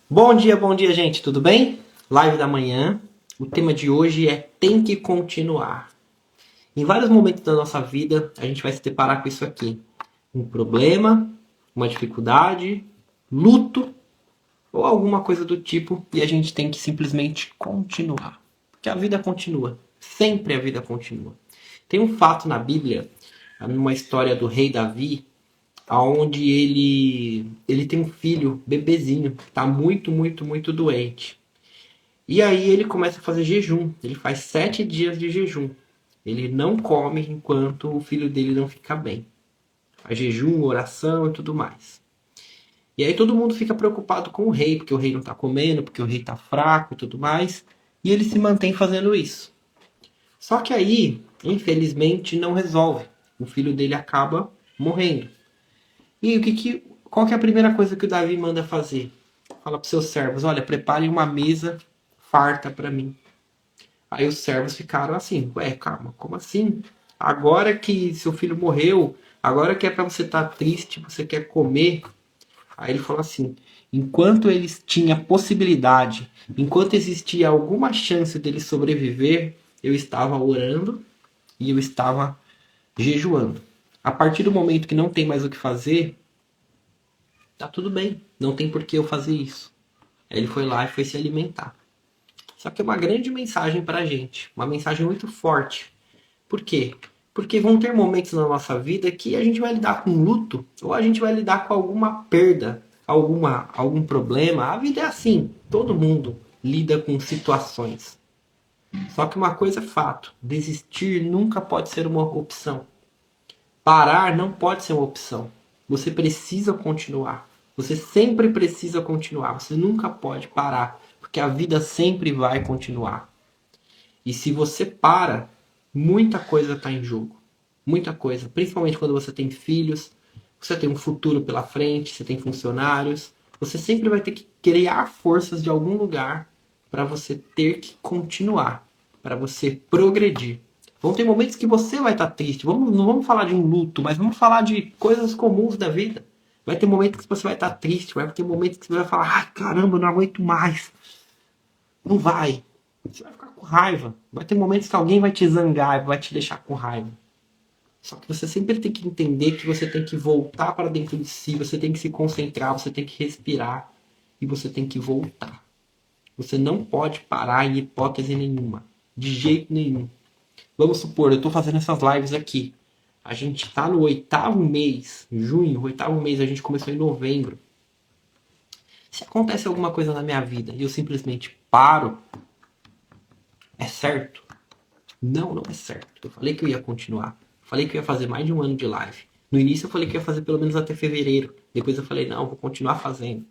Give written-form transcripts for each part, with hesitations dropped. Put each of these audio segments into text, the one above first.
Bom dia, gente. Tudo bem? Live da manhã. O tema de hoje é tem que continuar. Em vários momentos da nossa vida, a gente vai se deparar com isso aqui. Um problema, uma dificuldade, luto ou alguma coisa do tipo e a gente tem que simplesmente continuar. Porque a vida continua. Sempre a vida continua. Tem um fato na Bíblia, numa história do rei Davi, aonde ele tem um filho, bebezinho, que está muito doente. E aí ele começa a fazer jejum. Ele faz 7 dias de jejum. Ele não come enquanto o filho dele não fica bem. Faz jejum, oração e tudo mais. E aí todo mundo fica preocupado com o rei, porque o rei não está comendo, porque o rei está fraco e tudo mais. E ele se mantém fazendo isso. Só que aí, infelizmente, não resolve. O filho dele acaba morrendo. E qual que é a primeira coisa que o Davi manda fazer? Fala para os seus servos, olha, preparem uma mesa farta para mim. Aí os servos ficaram assim, ué, calma, como assim? Agora que seu filho morreu, agora que é para você estar triste, você quer comer. Aí ele falou assim, enquanto eles tinham possibilidade, enquanto existia alguma chance dele sobreviver, eu estava orando e eu estava jejuando. A partir do momento que não tem mais o que fazer, tá tudo bem, não tem por que eu fazer isso. Aí ele foi lá e foi se alimentar. Só que é uma grande mensagem pra gente, uma mensagem muito forte. Por quê? Porque vão ter momentos na nossa vida que a gente vai lidar com luto ou a gente vai lidar com alguma perda, algum problema. A vida é assim, todo mundo lida com situações. Só que uma coisa é fato, desistir nunca pode ser uma opção. Parar não pode ser uma opção. Você precisa continuar. Você sempre precisa continuar. Você nunca pode parar, porque a vida sempre vai continuar. E se você para, muita coisa está em jogo. Muita coisa. Principalmente quando você tem filhos, você tem um futuro pela frente, você tem funcionários. Você sempre vai ter que criar forças de algum lugar para você ter que continuar, para você progredir. Vão ter momentos que você vai estar triste. Não vamos falar de um luto, mas vamos falar de coisas comuns da vida. Vai ter momentos que você vai estar triste, vai ter momentos que você vai falar, ai caramba, eu não aguento mais. Não vai. Você vai ficar com raiva. Vai ter momentos que alguém vai te zangar, vai te deixar com raiva. Só que você sempre tem que entender que você tem que voltar para dentro de si, você tem que se concentrar, você tem que respirar e você tem que voltar. Você não pode parar em hipótese nenhuma. De jeito nenhum. Vamos supor, eu estou fazendo essas lives aqui. A gente está no 8º mês, junho, o 8º mês, a gente começou em novembro. Se acontece alguma coisa na minha vida e eu simplesmente paro, é certo? Não, não é certo. Eu falei que eu ia continuar. Falei que eu ia fazer mais de um ano de live. No início eu falei que ia fazer pelo menos até fevereiro. Depois eu falei, não, eu vou continuar fazendo.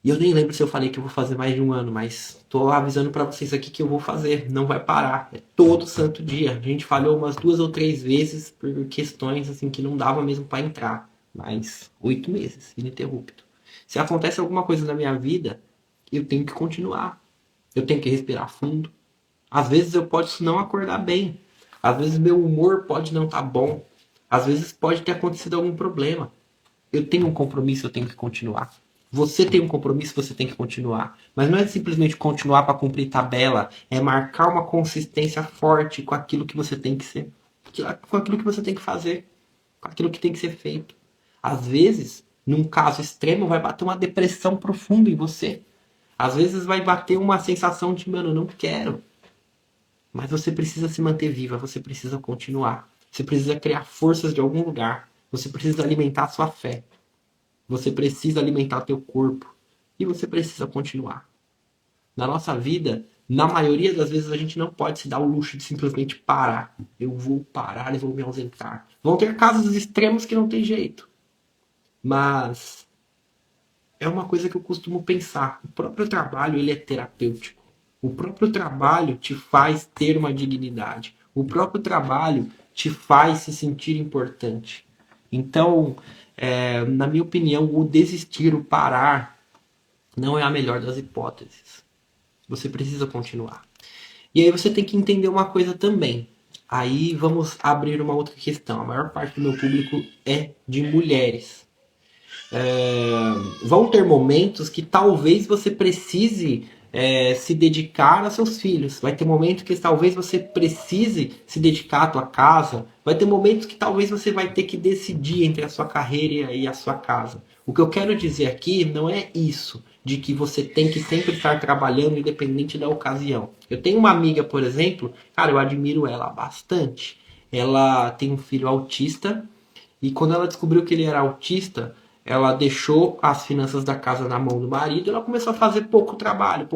E eu nem lembro se eu falei que eu vou fazer mais de um ano, mas tô avisando para vocês aqui que eu vou fazer. Não vai parar. É todo santo dia. A gente falhou umas 2 ou 3 vezes por questões assim que não dava mesmo para entrar. Mas 8 meses, ininterrupto. Se acontece alguma coisa na minha vida, eu tenho que continuar. Eu tenho que respirar fundo. Às vezes eu posso não acordar bem. Às vezes meu humor pode não estar bom. Às vezes pode ter acontecido algum problema. Eu tenho um compromisso, eu tenho que continuar. Você tem um compromisso, você tem que continuar. Mas não é simplesmente continuar para cumprir tabela. É marcar uma consistência forte com aquilo que você tem que ser. Com aquilo que você tem que fazer. Com aquilo que tem que ser feito. Às vezes, num caso extremo, vai bater uma depressão profunda em você. Às vezes vai bater uma sensação de, mano, eu não quero. Mas você precisa se manter viva, você precisa continuar. Você precisa criar forças de algum lugar. Você precisa alimentar a sua fé. Você precisa alimentar teu corpo. E você precisa continuar. Na nossa vida, na maioria das vezes, a gente não pode se dar o luxo de simplesmente parar. Eu vou parar e vou me ausentar. Vão ter casos extremos que não tem jeito. Mas é uma coisa que eu costumo pensar. O próprio trabalho, ele é terapêutico. O próprio trabalho te faz ter uma dignidade. O próprio trabalho te faz se sentir importante. Então, na minha opinião, o desistir, o parar, não é a melhor das hipóteses. Você precisa continuar. E aí você tem que entender uma coisa também. Aí vamos abrir uma outra questão. A maior parte do meu público é de mulheres. Vão ter momentos que talvez você precise se dedicar aos seus filhos. Vai ter momentos que talvez você precise se dedicar à tua casa. Vai ter momentos que talvez você vai ter que decidir entre a sua carreira e a sua casa. O que eu quero dizer aqui não é isso, de que você tem que sempre estar trabalhando independente da ocasião. Eu tenho uma amiga, por exemplo, cara, eu admiro ela bastante. Ela tem um filho autista e quando ela descobriu que ele era autista, ela deixou as finanças da casa na mão do marido e ela começou a fazer pouco trabalho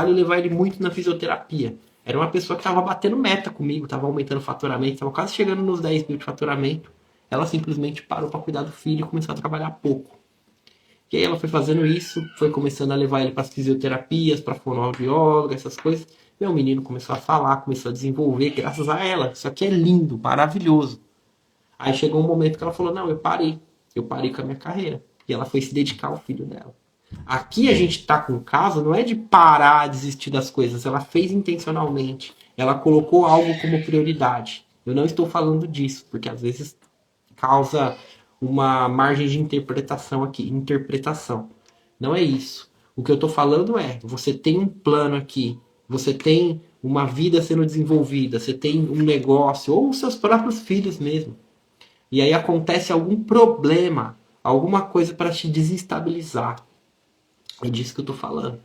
e levar ele muito na fisioterapia. Era uma pessoa que estava batendo meta comigo, estava aumentando o faturamento, estava quase chegando nos 10 mil de faturamento. Ela simplesmente parou para cuidar do filho e começou a trabalhar pouco. E aí ela foi fazendo isso, foi começando a levar ele para as fisioterapias, para fonoaudióloga, essas coisas. Meu menino começou a falar, começou a desenvolver, graças a ela. Isso aqui é lindo, maravilhoso. Aí chegou um momento que ela falou: Não, eu parei. Eu parei com a minha carreira. E ela foi se dedicar ao filho dela. Aqui a gente tá com o caso, não é de parar, desistir das coisas. Ela fez intencionalmente. Ela colocou algo como prioridade. Eu não estou falando disso, porque às vezes causa uma margem de interpretação aqui. Interpretação. Não é isso. O que eu estou falando é: você tem um plano aqui, você tem uma vida sendo desenvolvida, você tem um negócio, ou os seus próprios filhos mesmo. E aí acontece algum problema, alguma coisa para te desestabilizar. É disso que eu tô falando.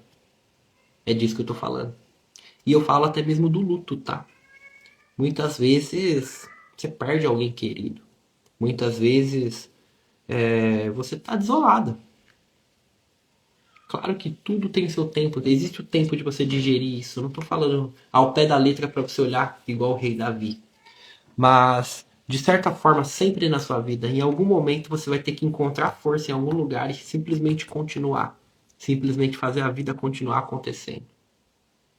É disso que eu tô falando. E eu falo até mesmo do luto, tá? Muitas vezes você perde alguém querido. Muitas vezes você tá desolada. Claro que tudo tem seu tempo. Existe o tempo de você digerir isso. Eu não tô falando ao pé da letra para você olhar igual o rei Davi. Mas, de certa forma, sempre na sua vida, em algum momento você vai ter que encontrar força em algum lugar e simplesmente continuar. Simplesmente fazer a vida continuar acontecendo.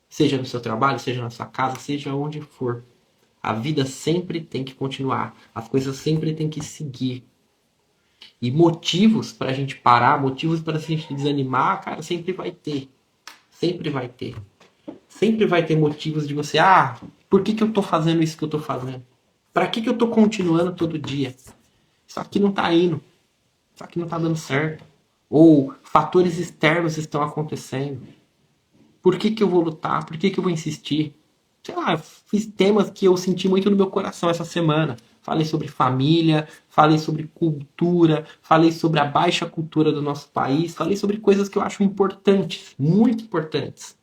Seja no seu trabalho, seja na sua casa, seja onde for. A vida sempre tem que continuar. As coisas sempre têm que seguir. E motivos para a gente parar, motivos para a gente desanimar, cara, sempre vai ter. Sempre vai ter. Sempre vai ter motivos de você, por que eu tô fazendo isso que eu tô fazendo? Para que eu tô continuando todo dia? Isso aqui não tá indo. Isso aqui não tá dando certo. Ou fatores externos estão acontecendo. Por que eu vou lutar? Por que eu vou insistir? Sei lá, fiz temas que eu senti muito no meu coração essa semana. Falei sobre família, falei sobre cultura, falei sobre a baixa cultura do nosso país, falei sobre coisas que eu acho importantes, muito importantes.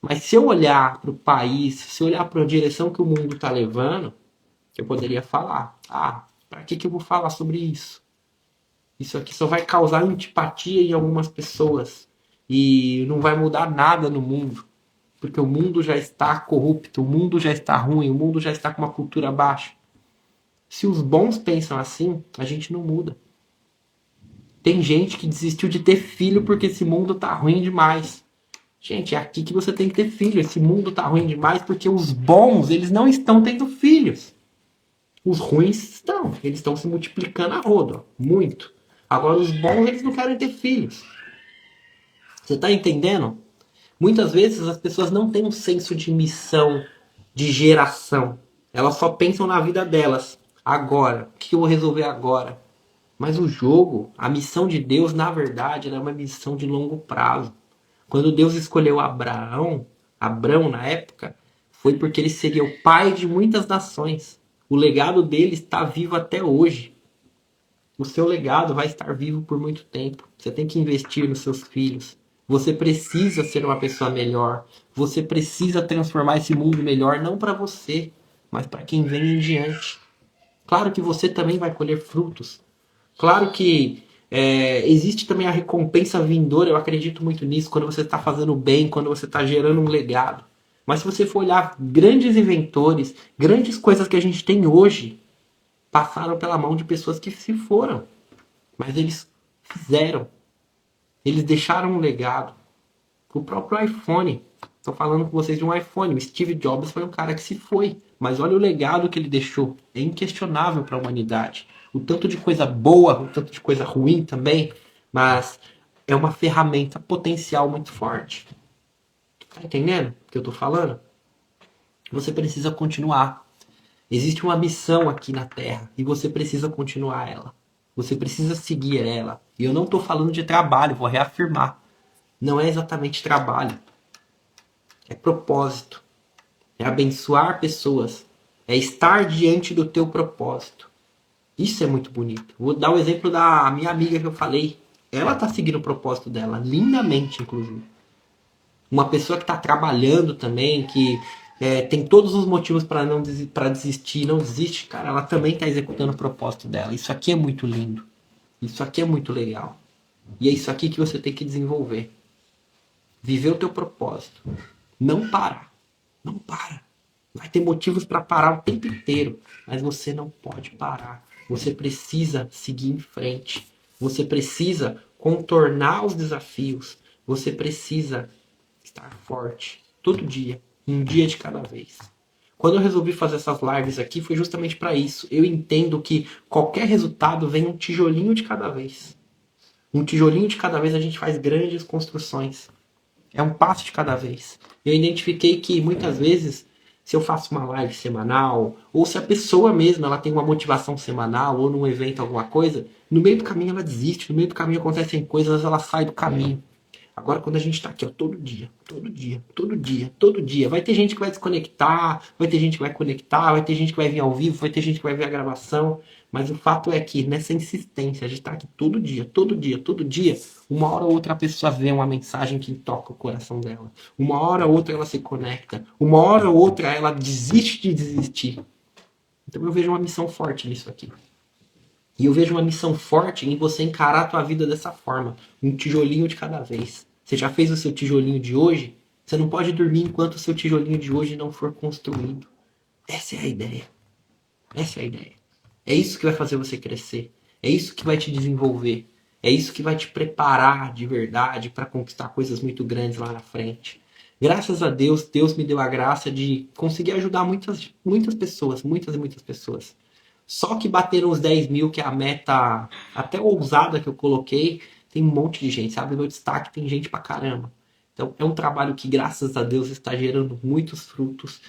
Mas se eu olhar para o país, se eu olhar para a direção que o mundo está levando, eu poderia falar: para que eu vou falar sobre isso? Isso aqui só vai causar antipatia em algumas pessoas e não vai mudar nada no mundo, porque o mundo já está corrupto, o mundo já está ruim, o mundo já está com uma cultura baixa. Se os bons pensam assim, a gente não muda. Tem gente que desistiu de ter filho porque esse mundo tá ruim demais. Gente, é aqui que você tem que ter filho. Esse mundo tá ruim demais porque os bons, eles não estão tendo filhos. Os ruins estão. Eles estão se multiplicando a rodo. Muito. Agora, os bons, eles não querem ter filhos. Você tá entendendo? Muitas vezes as pessoas não têm um senso de missão, de geração. Elas só pensam na vida delas. Agora. O que eu vou resolver agora? Mas o jogo, a missão de Deus, na verdade, era uma missão de longo prazo. Quando Deus escolheu Abrão na época, foi porque ele seria o pai de muitas nações. O legado dele está vivo até hoje. O seu legado vai estar vivo por muito tempo. Você tem que investir nos seus filhos. Você precisa ser uma pessoa melhor. Você precisa transformar esse mundo melhor, não para você, mas para quem vem em diante. Claro que você também vai colher frutos. Claro que existe também a recompensa vindoura, eu acredito muito nisso, quando você está fazendo bem, quando você está gerando um legado. Mas se você for olhar grandes inventores, grandes coisas que a gente tem hoje, passaram pela mão de pessoas que se foram. Mas eles fizeram. Eles deixaram um legado. O próprio iPhone. Estou falando com vocês de um iPhone. O Steve Jobs foi um cara que se foi. Mas olha o legado que ele deixou. É inquestionável para a humanidade. O tanto de coisa boa, o tanto de coisa ruim também. Mas é uma ferramenta potencial muito forte. Tá entendendo o que eu estou falando? Você precisa continuar. Existe uma missão aqui na Terra e você precisa continuar ela. Você precisa seguir ela. E eu não estou falando de trabalho, vou reafirmar. Não é exatamente trabalho. É propósito. É abençoar pessoas. É estar diante do teu propósito. Isso é muito bonito. Vou dar o exemplo da minha amiga que eu falei. Ela está seguindo o propósito dela, lindamente, inclusive. Uma pessoa que está trabalhando também, que tem todos os motivos para não para desistir, não desiste, cara, ela também está executando o propósito dela. Isso aqui é muito lindo. Isso aqui é muito legal. E é isso aqui que você tem que desenvolver. Viver o teu propósito. Não parar. Não para. Vai ter motivos para parar o tempo inteiro, mas você não pode parar. Você precisa seguir em frente. Você precisa contornar os desafios. Você precisa estar forte todo dia, um dia de cada vez. Quando eu resolvi fazer essas lives aqui, foi justamente para isso. Eu entendo que qualquer resultado vem um tijolinho de cada vez. Um tijolinho de cada vez a gente faz grandes construções. É um passo de cada vez. Eu identifiquei que muitas vezes, se eu faço uma live semanal, ou se a pessoa mesma ela tem uma motivação semanal, ou num evento, alguma coisa, no meio do caminho ela desiste, no meio do caminho acontecem coisas, ela sai do caminho. Agora, quando a gente está aqui, ó, todo dia, todo dia, todo dia, todo dia, vai ter gente que vai desconectar, vai ter gente que vai conectar, vai ter gente que vai vir ao vivo, vai ter gente que vai ver a gravação. Mas o fato é que nessa insistência de estar aqui todo dia, todo dia, todo dia, uma hora ou outra a pessoa vê uma mensagem que toca o coração dela. Uma hora ou outra ela se conecta. Uma hora ou outra ela desiste de desistir. Então eu vejo uma missão forte nisso aqui. E eu vejo uma missão forte em você encarar a tua vida dessa forma, um tijolinho de cada vez. Você já fez o seu tijolinho de hoje? Você não pode dormir enquanto o seu tijolinho de hoje não for construído. Essa é a ideia. Essa é a ideia. É isso que vai fazer você crescer. É isso que vai te desenvolver. É isso que vai te preparar de verdade para conquistar coisas muito grandes lá na frente. Graças a Deus, Deus me deu a graça de conseguir ajudar muitas pessoas, muitas e muitas pessoas. Só que bateram os 10 mil, que é a meta até ousada que eu coloquei, tem um monte de gente, sabe? No destaque tem gente pra caramba. Então é um trabalho que, graças a Deus, está gerando muitos frutos.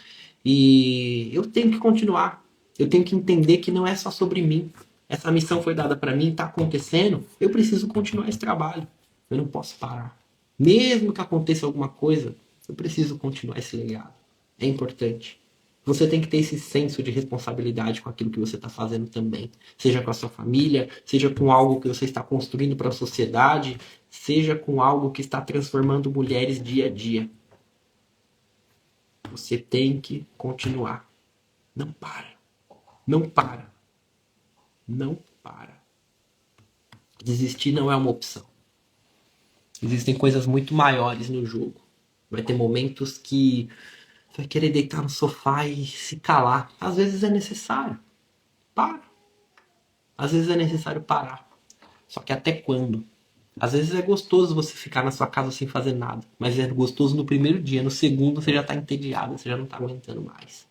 E eu tenho que continuar. Eu tenho que entender que não é só sobre mim. Essa missão foi dada para mim, está acontecendo. Eu preciso continuar esse trabalho. Eu não posso parar. Mesmo que aconteça alguma coisa, eu preciso continuar esse legado. É importante. Você tem que ter esse senso de responsabilidade com aquilo que você está fazendo também. Seja com a sua família, seja com algo que você está construindo para a sociedade, seja com algo que está transformando mulheres dia a dia. Você tem que continuar. Não para. Não para. Não para. Desistir não é uma opção. Existem coisas muito maiores no jogo. Vai ter momentos que você vai querer deitar no sofá e se calar. Às vezes é necessário. Para. Às vezes é necessário parar. Só que até quando? Às vezes é gostoso você ficar na sua casa sem fazer nada. Mas é gostoso no primeiro dia. No segundo você já tá entediado. Você já não tá aguentando mais.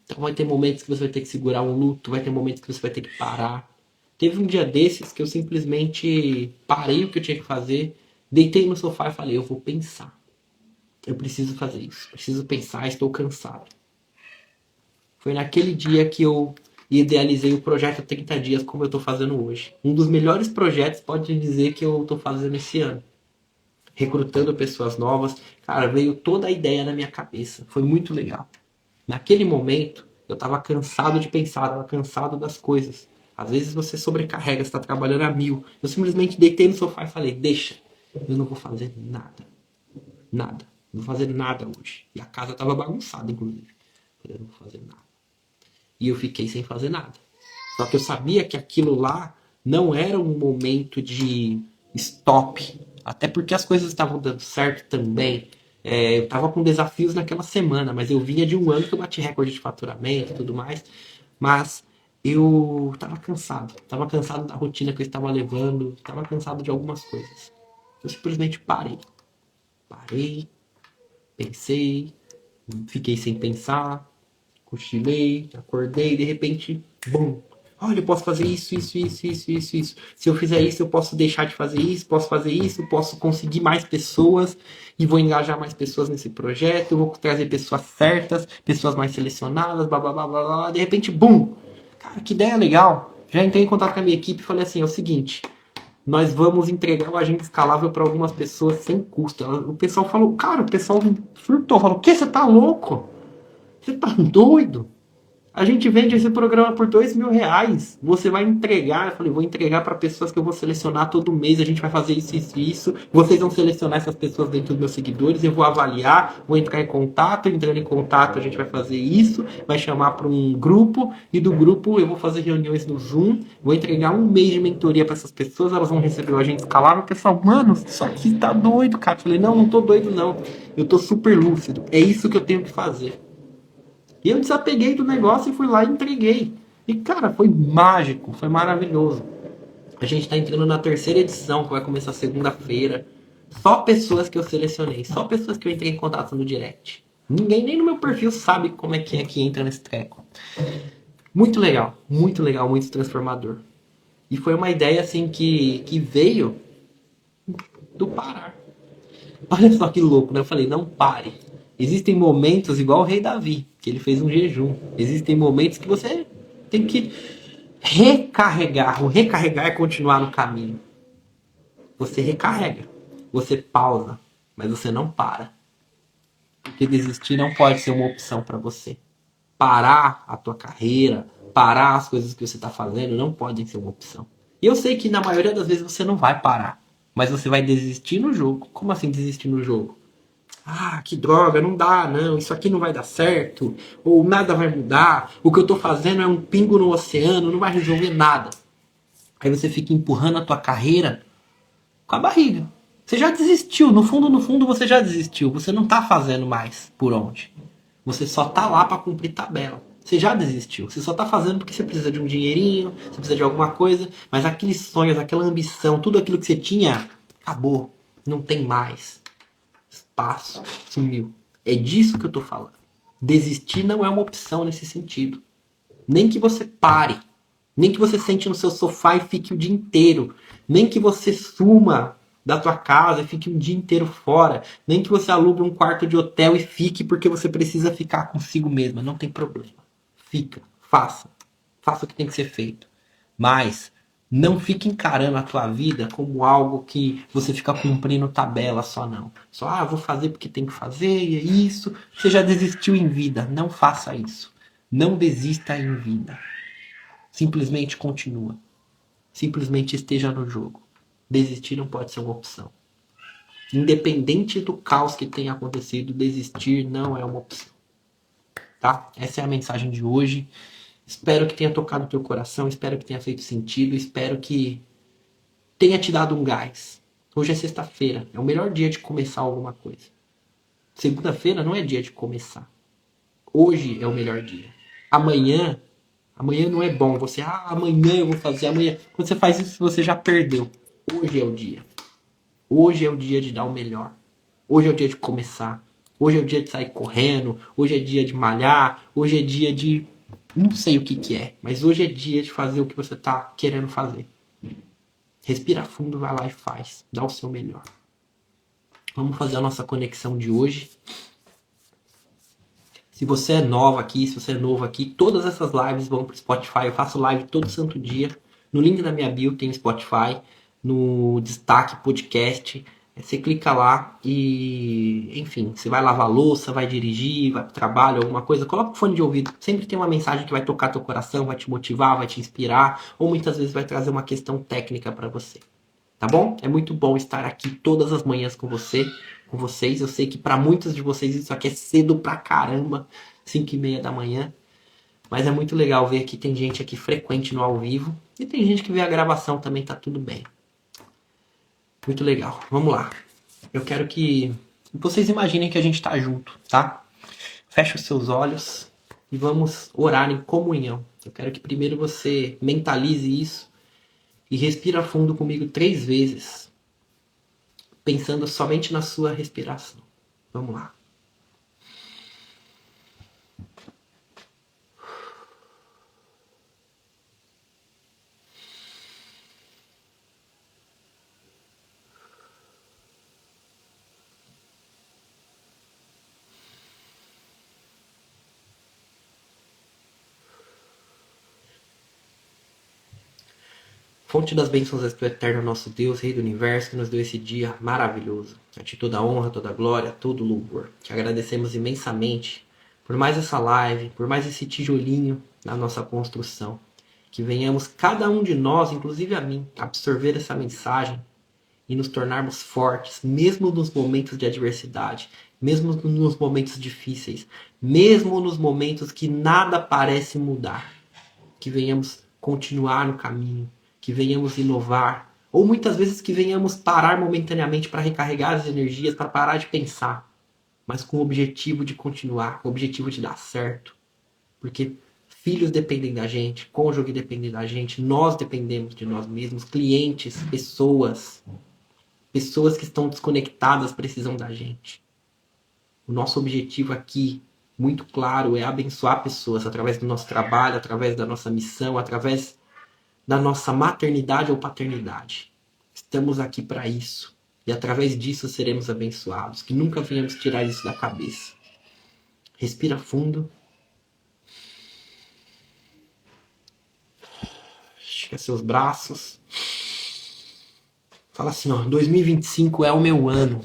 Então vai ter momentos que você vai ter que segurar um luto. Vai ter momentos que você vai ter que parar. Teve um dia desses que eu simplesmente parei o que eu tinha que fazer. Deitei no sofá e falei, eu vou pensar. Eu preciso fazer isso. Preciso pensar, estou cansado. Foi naquele dia que eu idealizei o projeto 30 dias como eu estou fazendo hoje. Um dos melhores projetos, pode dizer, que eu estou fazendo esse ano. Recrutando pessoas novas. Cara, veio toda a ideia na minha cabeça. Foi muito legal. Naquele momento, eu estava cansado de pensar, estava cansado das coisas. Às vezes você sobrecarrega, você está trabalhando a mil. Eu simplesmente deitei no sofá e falei, deixa, eu não vou fazer nada. Nada. Não vou fazer nada hoje. E a casa estava bagunçada, inclusive. Eu não vou fazer nada. E eu fiquei sem fazer nada. Só que eu sabia que aquilo lá não era um momento de stop. Até porque as coisas estavam dando certo também. Eu estava com desafios naquela semana, mas eu vinha de um ano que eu bati recorde de faturamento e tudo mais. Mas eu estava cansado. Estava cansado da rotina que eu estava levando. Estava cansado de algumas coisas. Eu simplesmente parei. Parei, pensei, fiquei sem pensar, cochilei, acordei, de repente, bum. Olha, eu posso fazer isso, isso, isso, isso, isso, isso. Se eu fizer isso, eu posso deixar de fazer isso, posso fazer isso, posso conseguir mais pessoas e vou engajar mais pessoas nesse projeto, eu vou trazer pessoas certas, pessoas mais selecionadas, blá, blá, blá, blá, blá. De repente, bum! Cara, que ideia legal. Já entrei em contato com a minha equipe e falei assim, é o seguinte, nós vamos entregar o agente escalável para algumas pessoas sem custo. O pessoal falou, cara, o pessoal surtou, falou, o que, você tá louco? Você tá doido? A gente vende esse programa por R$ 2.000. Você vai entregar. Eu falei, vou entregar para pessoas que eu vou selecionar todo mês. A gente vai fazer isso, isso e isso. Vocês vão selecionar essas pessoas dentro dos meus seguidores. Eu vou avaliar, vou entrar em contato. Entrando em contato, a gente vai fazer isso. Vai chamar para um grupo. E do grupo eu vou fazer reuniões no Zoom. Vou entregar um mês de mentoria para essas pessoas. Elas vão receber o agente escalável. O pessoal, mano, só que tá doido, cara. Eu falei, não, não tô doido, não. Eu tô super lúcido. É isso que eu tenho que fazer. E eu desapeguei do negócio e fui lá e entreguei. E, cara, foi mágico, foi maravilhoso. A gente tá entrando na terceira edição, que vai começar segunda-feira. Só pessoas que eu selecionei, só pessoas que eu entrei em contato no direct. Ninguém nem no meu perfil sabe como é que entra nesse treco. Muito legal, muito transformador. E foi uma ideia assim que veio do parar. Olha só que louco, né? Eu falei, não pare. Existem momentos igual o rei Davi, que ele fez um jejum. Existem momentos que você tem que recarregar. O recarregar é continuar no caminho. Você recarrega, você pausa, mas você não para. Porque desistir não pode ser uma opção para você. Parar a tua carreira, parar as coisas que você está fazendo, não podem ser uma opção. E eu sei que na maioria das vezes você não vai parar, mas você vai desistir no jogo. Como assim desistir no jogo? Ah, que droga, não dá, não, isso aqui não vai dar certo, ou nada vai mudar, o que eu tô fazendo é um pingo no oceano, não vai resolver nada. Aí você fica empurrando a tua carreira com a barriga. Você já desistiu, no fundo você já desistiu, você não tá fazendo mais por onde. Você só tá lá para cumprir tabela. Você já desistiu, você só tá fazendo porque você precisa de um dinheirinho, você precisa de alguma coisa, mas aqueles sonhos, aquela ambição, tudo aquilo que você tinha, acabou, não tem mais. Espaço sumiu. É disso que eu tô falando. Desistir não é uma opção nesse sentido. Nem que você pare. Nem que você sente no seu sofá e fique o dia inteiro. Nem que você suma da tua casa e fique um dia inteiro fora. Nem que você alugue um quarto de hotel e fique porque você precisa ficar consigo mesma. Não tem problema. Fica. Faça. Faça o que tem que ser feito. Mas não fique encarando a tua vida como algo que você fica cumprindo tabela só não. Só, vou fazer porque tem que fazer e é isso. Você já desistiu em vida. Não faça isso. Não desista em vida. Simplesmente continua. Simplesmente esteja no jogo. Desistir não pode ser uma opção. Independente do caos que tenha acontecido, desistir não é uma opção. Tá? Essa é a mensagem de hoje. Espero que tenha tocado o teu coração, espero que tenha feito sentido, espero que tenha te dado um gás. Hoje é sexta-feira, é o melhor dia de começar alguma coisa. Segunda-feira não é dia de começar. Hoje é o melhor dia. Amanhã não é bom. Você, amanhã eu vou fazer, amanhã. Quando você faz isso, você já perdeu. Hoje é o dia. Hoje é o dia de dar o melhor. Hoje é o dia de começar. Hoje é o dia de sair correndo. Hoje é dia de malhar. Hoje é dia de. Não sei o que que é, mas hoje é dia de fazer o que você tá querendo fazer. Respira fundo, vai lá e faz. Dá o seu melhor. Vamos fazer a nossa conexão de hoje. Se você é nova aqui, se você é novo aqui, todas essas lives vão para o Spotify. Eu faço live todo santo dia. No link da minha bio tem Spotify. No destaque podcast. Você clica lá e, enfim, você vai lavar louça, vai dirigir, vai para o trabalho, alguma coisa. Coloca o fone de ouvido. Sempre tem uma mensagem que vai tocar teu coração, vai te motivar, vai te inspirar. Ou muitas vezes vai trazer uma questão técnica para você. Tá bom? É muito bom estar aqui todas as manhãs com vocês. Eu sei que para muitos de vocês isso aqui é cedo pra caramba, 5:30 da manhã. Mas é muito legal ver que tem gente aqui frequente no ao vivo. E tem gente que vê a gravação também, tá tudo bem. Muito legal. Vamos lá. Eu quero que vocês imaginem que a gente tá junto, tá? Feche os seus olhos e vamos orar em comunhão. Eu quero que primeiro você mentalize isso e respira fundo comigo 3 vezes, pensando somente na sua respiração. Vamos lá. Fonte das bênçãos és tu, eterno nosso Deus, Rei do Universo, que nos deu esse dia maravilhoso. A ti toda a honra, toda a glória, todo o louvor. Te agradecemos imensamente por mais essa live, por mais esse tijolinho na nossa construção. Que venhamos, cada um de nós, inclusive a mim, absorver essa mensagem e nos tornarmos fortes, mesmo nos momentos de adversidade, mesmo nos momentos difíceis, mesmo nos momentos que nada parece mudar. Que venhamos continuar no caminho, que venhamos inovar, ou muitas vezes que venhamos parar momentaneamente para recarregar as energias, para parar de pensar, mas com o objetivo de continuar, com o objetivo de dar certo. Porque filhos dependem da gente, cônjuge depende da gente, nós dependemos de nós mesmos, clientes, pessoas que estão desconectadas precisam da gente. O nosso objetivo aqui, muito claro, é abençoar pessoas através do nosso trabalho, através da nossa missão, através da nossa maternidade ou paternidade. Estamos aqui para isso. E através disso seremos abençoados. Que nunca venhamos tirar isso da cabeça. Respira fundo. Estica seus braços. Fala assim, ó, 2025 é o meu ano.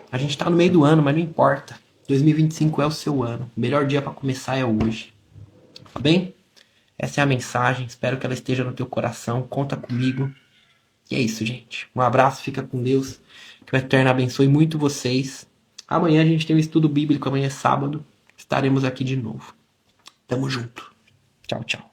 A gente tá no meio do ano, mas não importa. 2025 é o seu ano. O melhor dia para começar é hoje. Tá bem? Essa é a mensagem. Espero que ela esteja no teu coração. Conta comigo. E é isso, gente. Um abraço, fica com Deus. Que o Eterno abençoe muito vocês. Amanhã a gente tem um estudo bíblico. Amanhã é sábado. Estaremos aqui de novo. Tamo junto. Tchau, tchau.